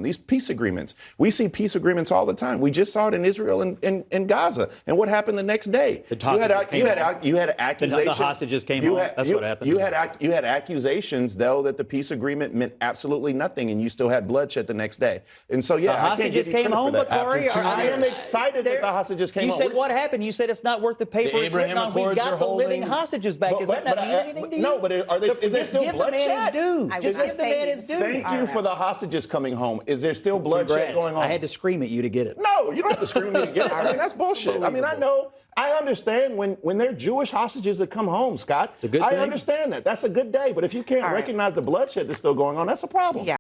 These peace agreements. We see peace agreements all the time. We just saw it in Israel and Gaza. And what happened the next day? You had accusations. The hostages came home. That's what happened. You had accusations, though, that the peace agreement meant absolutely nothing, and you still had bloodshed the next day. And so, yeah, the hostages came home, Bakari. I am excited that the hostages came home. You said what happened? You said it's not worth the paper it's written on. We got the living hostages back. Does that not mean anything to you? No, but is there still bloodshed? Just give the man his due. Thank you for the hostages coming home. Is there still bloodshed going on? I had to scream at you to get it. No, you don't have to scream at me to get it. I mean, that's bullshit. I mean, I understand when they're Jewish hostages that come home, Scott. It's a good thing. I understand that. That's a good day. But if you can't recognize the bloodshed that's still going on, that's a problem. Yeah.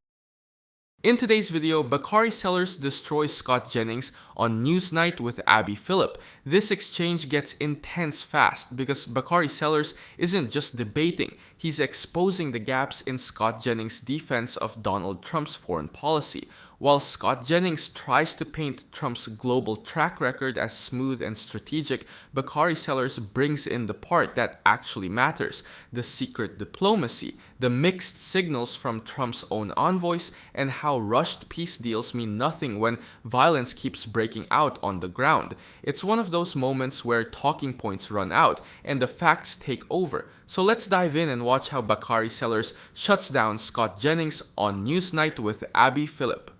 In today's video, Bakari Sellers destroys Scott Jennings on Newsnight with Abby Phillip. This exchange gets intense fast because Bakari Sellers isn't just debating, he's exposing the gaps in Scott Jennings' defense of Donald Trump's foreign policy. While Scott Jennings tries to paint Trump's global track record as smooth and strategic, Bakari Sellers brings in the part that actually matters: the secret diplomacy, the mixed signals from Trump's own envoys, and how rushed peace deals mean nothing when violence keeps breaking out on the ground. It's one of those moments where talking points run out and the facts take over. So let's dive in and watch how Bakari Sellers shuts down Scott Jennings on Newsnight with Abby Phillip.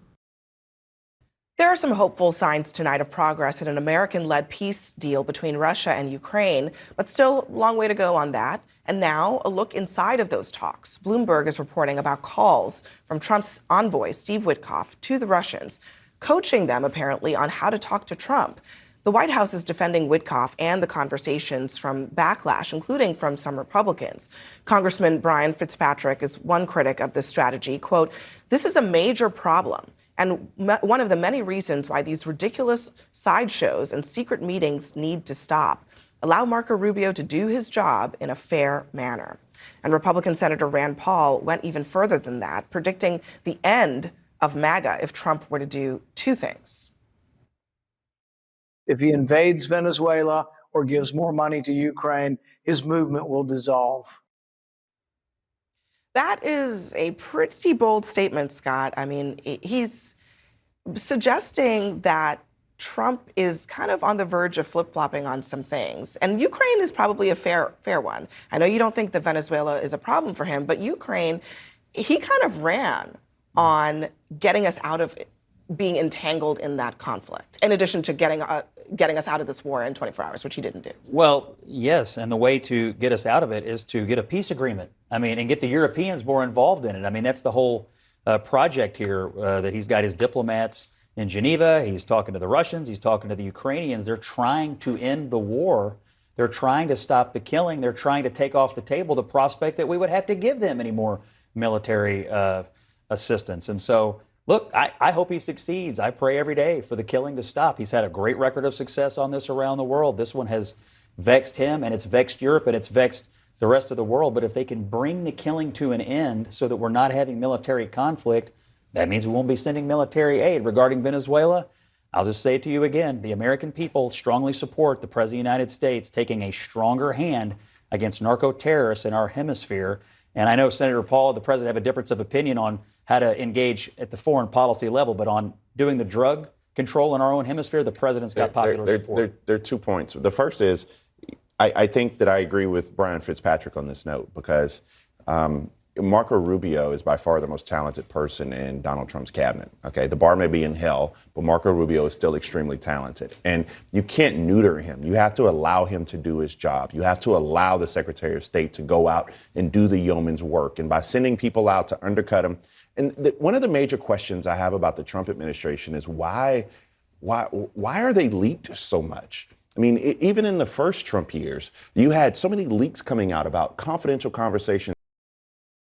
There are some hopeful signs tonight of progress in an American-led peace deal between Russia and Ukraine, but still a long way to go on that. And now, a look inside of those talks. Bloomberg is reporting about calls from Trump's envoy, Steve Witkoff, to the Russians, coaching them, apparently, on how to talk to Trump. The White House is defending Witkoff and the conversations from backlash, including from some Republicans. Congressman Brian Fitzpatrick is one critic of this strategy. Quote, "This is a major problem, and one of the many reasons why these ridiculous sideshows and secret meetings need to stop. Allow Marco Rubio to do his job in a fair manner." And Republican Senator Rand Paul went even further than that, predicting the end of MAGA if Trump were to do two things. If he invades Venezuela or gives more money to Ukraine, his movement will dissolve. That is a pretty bold statement, Scott. I mean, he's suggesting that Trump is kind of on the verge of flip-flopping on some things. And Ukraine is probably a fair one. I know you don't think that Venezuela is a problem for him, but Ukraine, he kind of ran on getting us out of being entangled in that conflict, in addition to getting us out of this war in 24 hours, which he didn't do. Well, yes, and the way to get us out of it is to get a peace agreement. I mean, and get the Europeans more involved in it. I mean, that's the whole project here, that he's got his diplomats in Geneva. He's talking to the Russians. He's talking to the Ukrainians. They're trying to end the war. They're trying to stop the killing. They're trying to take off the table the prospect that we would have to give them any more military assistance. And so, look, I hope he succeeds. I pray every day for the killing to stop. He's had a great record of success on this around the world. This one has vexed him, and it's vexed Europe, and it's vexed the rest of the world. But if they can bring the killing to an end so that we're not having military conflict, that means we won't be sending military aid. Regarding Venezuela, I'll just say it to you again, the American people strongly support the President of the United States taking a stronger hand against narco-terrorists in our hemisphere. And I know Senator Paul and the President have a difference of opinion on how to engage at the foreign policy level, but on doing the drug control in our own hemisphere, the President's got popular support. There are 2 points. The first is, I think that I agree with Brian Fitzpatrick on this note, because Marco Rubio is by far the most talented person in Donald Trump's cabinet. Okay, the bar may be in hell, but Marco Rubio is still extremely talented. And you can't neuter him. You have to allow him to do his job. You have to allow the Secretary of State to go out and do the yeoman's work. And by sending people out to undercut him, and one of the major questions I have about the Trump administration is why are they leaked so much? I mean, even in the first Trump years, you had so many leaks coming out about confidential conversations.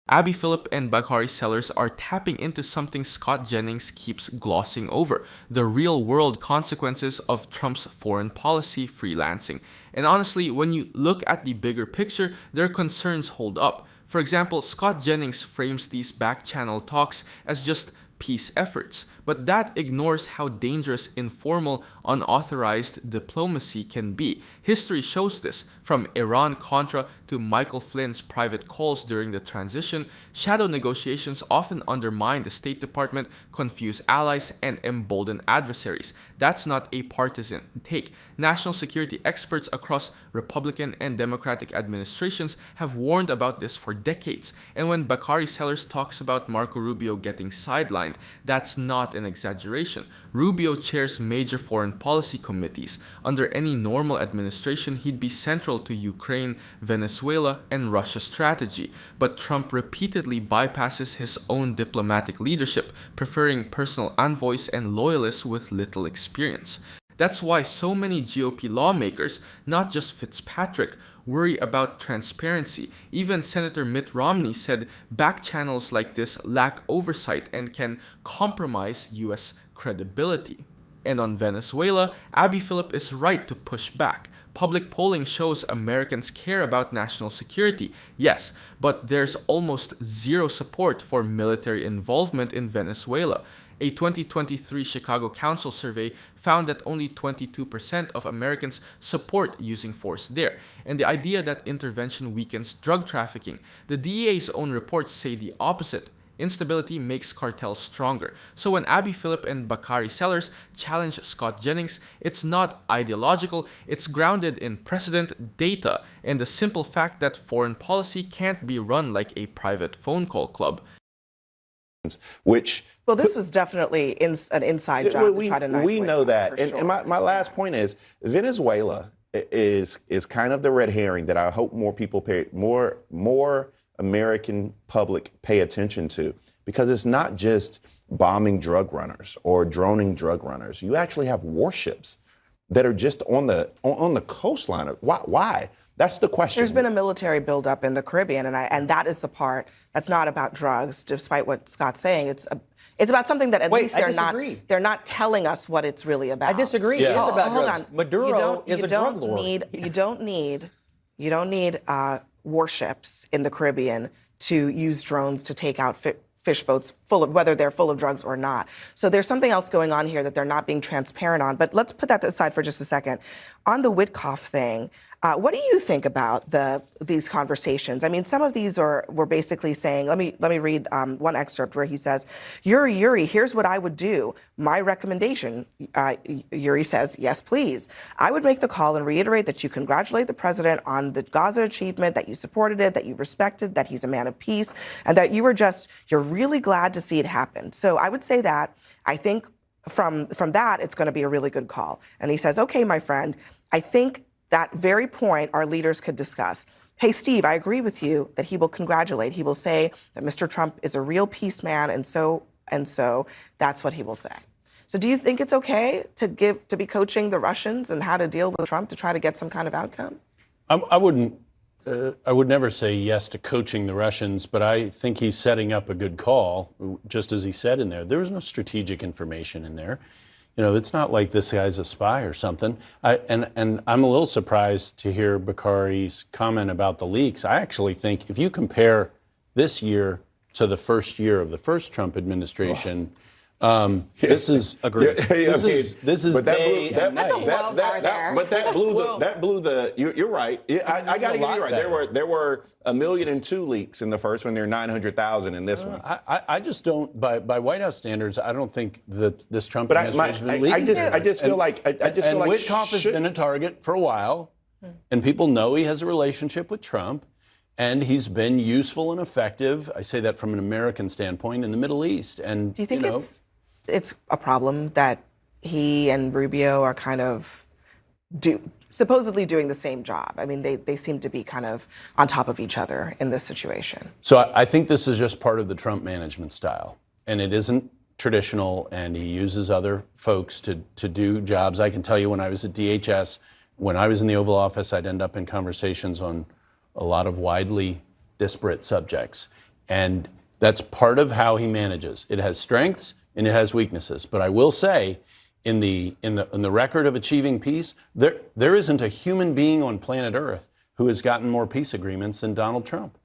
Abby Phillip and Bakari Sellers are tapping into something Scott Jennings keeps glossing over: the real-world consequences of Trump's foreign policy freelancing. And honestly, when you look at the bigger picture, their concerns hold up. For example, Scott Jennings frames these back-channel talks as just peace efforts, but that ignores how dangerous informal, unauthorized diplomacy can be. History shows this. From Iran-Contra to Michael Flynn's private calls during the transition, shadow negotiations often undermine the State Department, confuse allies, and embolden adversaries. That's not a partisan take. National security experts across Republican and Democratic administrations have warned about this for decades. And when Bakari Sellers talks about Marco Rubio getting sidelined, that's not an exaggeration. Rubio chairs major foreign policy committees. Under any normal administration, he'd be central to Ukraine, Venezuela, and Russia strategy. But Trump repeatedly bypasses his own diplomatic leadership, preferring personal envoys and loyalists with little experience. That's why so many GOP lawmakers, not just Fitzpatrick, worry about transparency. Even Senator Mitt Romney said back channels like this lack oversight and can compromise U.S. credibility. And on Venezuela, Abby Phillip is right to push back. Public polling shows Americans care about national security, yes, but there's almost zero support for military involvement in Venezuela. A 2023 Chicago Council survey found that only 22% of Americans support using force there, and the idea that intervention weakens drug trafficking. The DEA's own reports say the opposite. Instability makes cartels stronger. So when Abby Phillip and Bakari Sellers challenge Scott Jennings, it's not ideological, it's grounded in precedent, data, and the simple fact that foreign policy can't be run like a private phone call club. Which Well, this was definitely an inside job to try to knife we know Whitmer, that. for And, sure. and my last point is Venezuela is kind of the red herring that I hope more people more American public pay attention to, because it's not just bombing drug runners or droning drug runners. You actually have warships that are just on the coastline. Why? That's the question. There's been a military buildup in the Caribbean, and that is the part that's not about drugs, despite what Scott's saying. It's about something that at Wait, least I disagree. they're not telling us what it's really about. I disagree. Yeah. It is about Hold drugs. on. Maduro is a drug lord. You don't need warships in the Caribbean to use drones to take out fish boats whether they're full of drugs or not. So there's something else going on here that they're not being transparent on. But let's put that aside for just a second. On the Witkoff thing, what do you think about these conversations? I mean, some of these were basically saying, let me read one excerpt where he says, Yuri, here's what I would do. My recommendation, Yuri says, yes, please. I would make the call and reiterate that you congratulate the president on the Gaza achievement, that you supported it, that you respected, that he's a man of peace, and that you're really glad to see it happen. So I would say that. I think from that, it's going to be a really good call. And he says, okay, my friend, I think that very point our leaders could discuss. Hey, Steve, I agree with you that he will congratulate. He will say that Mr. Trump is a real peace man, and so that's what he will say. So do you think it's okay to be coaching the Russians and how to deal with Trump to try to get some kind of outcome? I would never say yes to coaching the Russians, but I think he's setting up a good call, just as he said in there. There was no strategic information in there. You know, it's not like this guy's a spy or something. And I'm a little surprised to hear Bakari's comment about the leaks. I actually think if you compare this year to the first year of the first Trump administration, this is Agreed. this is But day and night. that blew the. You're right. I got to give you right. There were 1.2 million leaks in the first one. There are 900,000 in this one. I just don't, by White House standards, I don't think that this Trump But administration has been leaking. I just feel like Witkoff has been a target for a while, and people know he has a relationship with Trump, and he's been useful and effective. I say that from an American standpoint in the Middle East. And Do you think it's a problem that he and Rubio are kind of supposedly doing the same job? I mean, they seem to be kind of on top of each other in this situation. So I think this is just part of the Trump management style, and it isn't traditional, and he uses other folks to do jobs. I can tell you when I was at DHS, when I was in the Oval Office, I'd end up in conversations on a lot of widely disparate subjects. And that's part of how he manages. It has strengths and it has weaknesses. But I will say, in the record of achieving peace, there isn't a human being on planet Earth who has gotten more peace agreements than Donald Trump.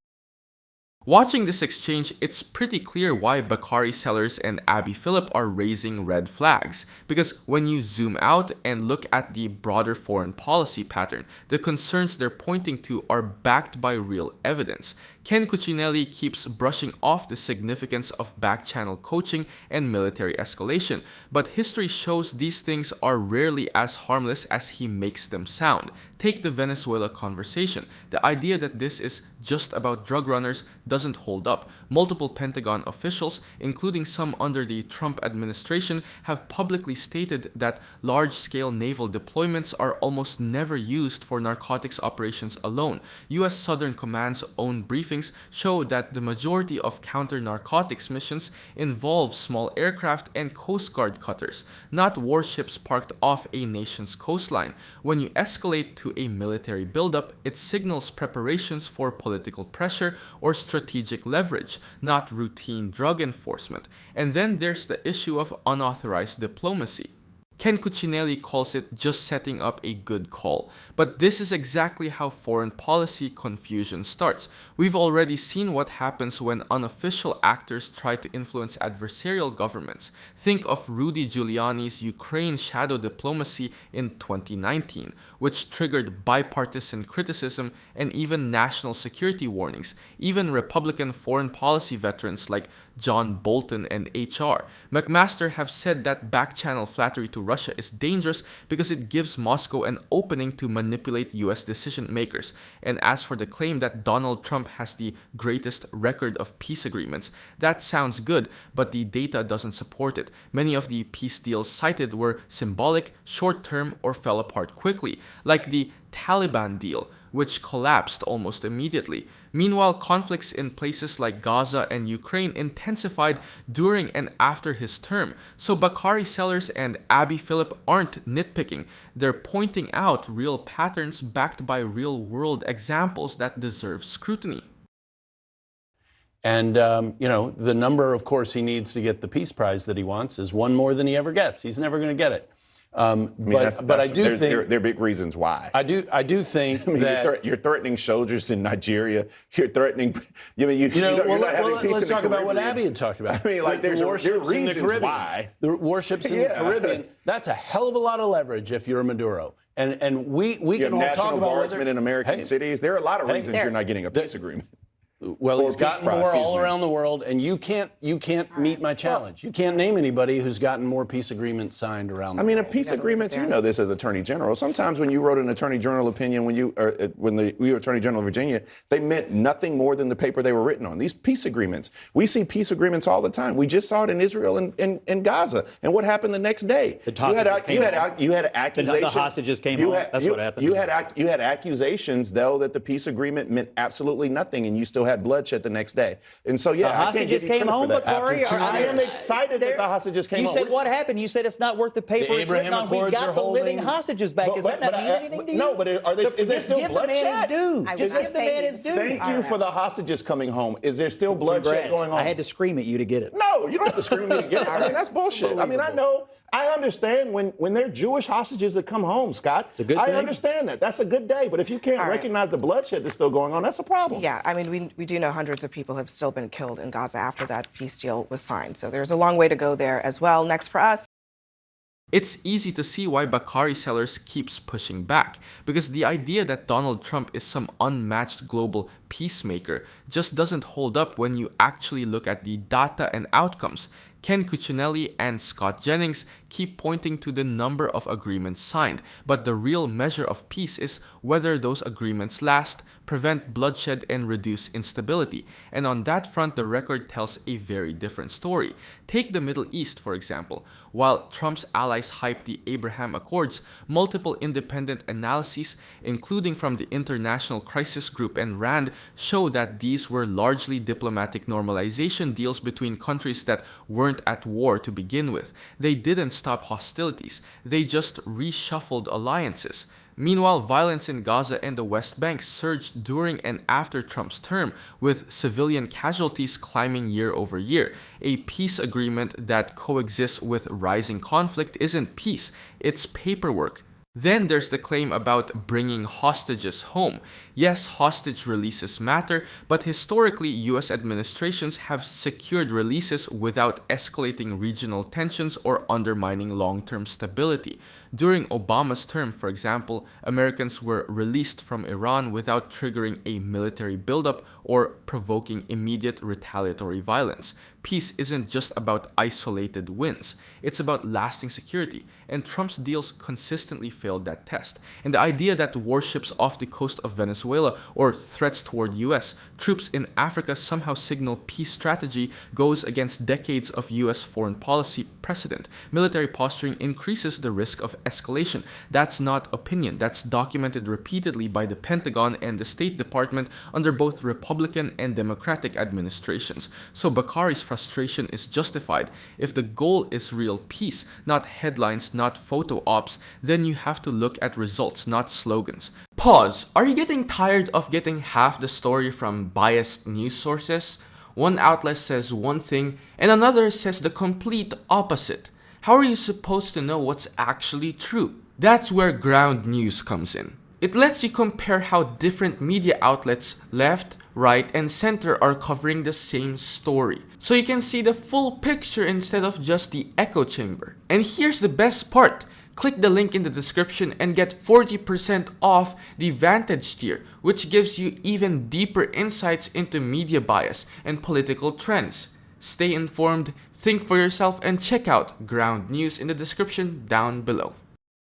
Watching this exchange, it's pretty clear why Bakari Sellers and Abby Phillip are raising red flags. Because when you zoom out and look at the broader foreign policy pattern, the concerns they're pointing to are backed by real evidence. Ken Cuccinelli keeps brushing off the significance of back-channel coaching and military escalation, but history shows these things are rarely as harmless as he makes them sound. Take the Venezuela conversation. The idea that this is just about drug runners doesn't hold up. Multiple Pentagon officials, including some under the Trump administration, have publicly stated that large-scale naval deployments are almost never used for narcotics operations alone. U.S. Southern Command's own briefings show that the majority of counter-narcotics missions involve small aircraft and Coast Guard cutters, not warships parked off a nation's coastline. When you escalate to a military buildup, it signals preparations for political pressure or strategic leverage, not routine drug enforcement. And then there's the issue of unauthorized diplomacy. Ken Cuccinelli calls it just setting up a good call. But this is exactly how foreign policy confusion starts. We've already seen what happens when unofficial actors try to influence adversarial governments. Think of Rudy Giuliani's Ukraine shadow diplomacy in 2019, which triggered bipartisan criticism and even national security warnings. Even Republican foreign policy veterans like John Bolton and H.R. McMaster have said that back-channel flattery to Russia is dangerous because it gives Moscow an opening to manipulate US decision makers. And as for the claim that Donald Trump has the greatest record of peace agreements, that sounds good, but the data doesn't support it. Many of the peace deals cited were symbolic, short-term, or fell apart quickly, like the Taliban deal, which collapsed almost immediately. Meanwhile, conflicts in places like Gaza and Ukraine intensified during and after his term. So Bakari Sellers and Abby Phillip aren't nitpicking. They're pointing out real patterns backed by real-world examples that deserve scrutiny. And, the number, of course, he needs to get the Peace Prize that he wants is one more than he ever gets. He's never going to get it. But I do think there are big reasons why. I do think that you're threatening soldiers in Nigeria. You're threatening. Let's talk about what Abby had talked about. I mean, like there's warships in the Caribbean. Why the warships in the Caribbean. That's a hell of a lot of leverage if you're Maduro. And we can all talk about whether in American cities. There are a lot of reasons you're not getting a peace agreement. Well, he's gotten more all around the world, and you can't meet my challenge. You can't name anybody who's gotten more peace agreements signed around the world. A peace agreement, you know this as Attorney General. Sometimes when you wrote an Attorney General opinion, when you were Attorney General of Virginia, they meant nothing more than the paper they were written on. These peace agreements, we see peace agreements all the time. We just saw it in Israel and Gaza. And what happened the next day? You had accusations. The hostages came home. That's what happened. You had accusations, though, that the peace agreement meant absolutely nothing, and you still had bloodshed the next day. And so, the hostages came home, Bakari. I am excited that the hostages came home. You said what happened? You said it's not worth the paper it's written on. We got the living hostages back. Does that not mean anything to you? No, but is there still bloodshed? Just give the man his due. Thank you for the hostages coming home. Is there still bloodshed going on? I had to scream at you to get it. No, you don't have to scream at me to get it. That's bullshit. I understand when they're Jewish hostages that come home, Scott. It's a good thing. I understand that. That's a good day. But if you can't recognize the bloodshed that's still going on, that's a problem. Yeah, we do know hundreds of people have still been killed in Gaza after that peace deal was signed. So there's a long way to go there as well. Next for us. It's easy to see why Bakari Sellers keeps pushing back, because the idea that Donald Trump is some unmatched global peacemaker just doesn't hold up when you actually look at the data and outcomes. Ken Cuccinelli and Scott Jennings keep pointing to the number of agreements signed, but the real measure of peace is whether those agreements last, prevent bloodshed, and reduce instability. And on that front, the record tells a very different story. Take the Middle East, for example. While Trump's allies hyped the Abraham Accords, multiple independent analyses, including from the International Crisis Group and RAND, show that these were largely diplomatic normalization deals between countries that weren't at war to begin with. They didn't stop hostilities. They just reshuffled alliances. Meanwhile, violence in Gaza and the West Bank surged during and after Trump's term, with civilian casualties climbing year over year. A peace agreement that coexists with rising conflict isn't peace, it's paperwork. Then there's the claim about bringing hostages home. Yes, hostage releases matter, but historically, US administrations have secured releases without escalating regional tensions or undermining long-term stability. During Obama's term, for example, Americans were released from Iran without triggering a military buildup or provoking immediate retaliatory violence. Peace isn't just about isolated wins, it's about lasting security, and Trump's deals consistently failed that test. And the idea that warships off the coast of Venezuela or threats toward US troops in Africa somehow signal peace strategy goes against decades of US foreign policy precedent. Military posturing increases the risk of escalation. That's not opinion. That's documented repeatedly by the Pentagon and the State Department under both Republican and Democratic administrations. So Bakari's frustration is justified. If the goal is real peace, not headlines, not photo ops, then you have to look at results, not slogans. Pause. Are you getting tired of getting half the story from biased news sources? One outlet says one thing and another says the complete opposite. How are you supposed to know what's actually true? That's where ground news comes in. It lets you compare how different media outlets, left, right, and center are covering the same story. So you can see the full picture instead of just the echo chamber. And here's the best part. Click the link in the description and get 40% off the Vantage tier, which gives you even deeper insights into media bias and political trends. Stay informed, think for yourself, and check out Ground News in the description down below.